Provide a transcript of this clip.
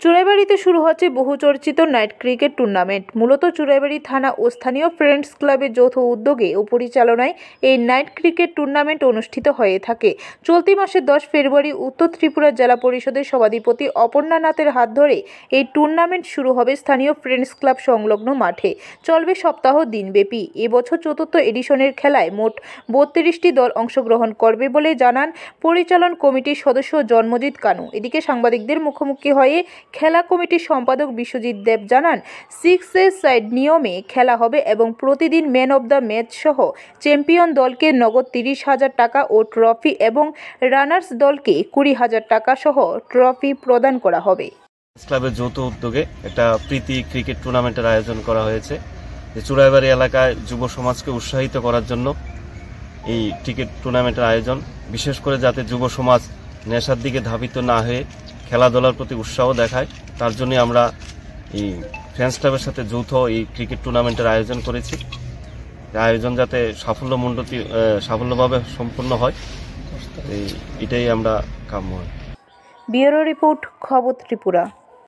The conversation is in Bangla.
চুরাইবাড়িতে শুরু হচ্ছে বহুচর্চিত নাইট ক্রিকেট টুর্নামেন্ট। মূলত চুরাইবাড়ি থানা ও স্থানীয় ফ্রেন্ডস ক্লাবের যৌথ উদ্যোগে ও পরিচালনায় এই নাইট ক্রিকেট টুর্নামেন্ট অনুষ্ঠিত হয়ে থাকে। চলতি মাসের 10 ফেব্রুয়ারি উত্তর ত্রিপুরা জেলা পরিষদের সভাধিপতি অপর্ণা নাথের হাত ধরে এই টুর্নামেন্ট শুরু হবে স্থানীয় ফ্রেন্ডস ক্লাব সংলগ্ন মাঠে। চলবে সপ্তাহ দিনব্যাপী। এবছর চতুর্থ এডিশনের খেলায় মোট 32টি দল অংশগ্রহণ করবে বলে জানান পরিচালন কমিটির সদস্য জন্মজিৎ কানু। এদিকে সাংবাদিকদের মুখোমুখি হয়ে খেলা কমিটির সম্পাদক বিশ্বজিৎ দেব জানান, 6 সাইড নিয়মে খেলা হবে এবং প্রতিদিন ম্যান অব দ্য ম্যাচ সহ চ্যাম্পিয়ন দলকে নগদ 30,000 টাকা ও ট্রফি এবং রানার্স দলকে 20,000 টাকা সহ ট্রফি প্রদান করা হবে। ক্লাবের যৌথ উদ্যোগে একটা প্রীতি ক্রিকেট টুর্নামেন্টের আয়োজন করা হয়েছে। চুরাইবাড়ি এলাকায় যুব সমাজকে উৎসাহিত করার জন্য এই ক্রিকেট টুর্নামেন্টের আয়োজন, বিশেষ করে যাতে যুব সমাজ নেশার দিকে ধাবিত না হয়ে খেলাধুলার প্রতি উৎসাহ দেখায়, তার জন্য আমরা এই ফ্রেন্ডস ক্লাবের সাথে যৌথ এই ক্রিকেট টুর্নামেন্টের আয়োজন করেছি। আয়োজন যাতে সাফল্যভাবে সম্পন্ন হয়, এটাই আমরা কাম্য। ব্যুরো রিপোর্ট, খবর ত্রিপুরা।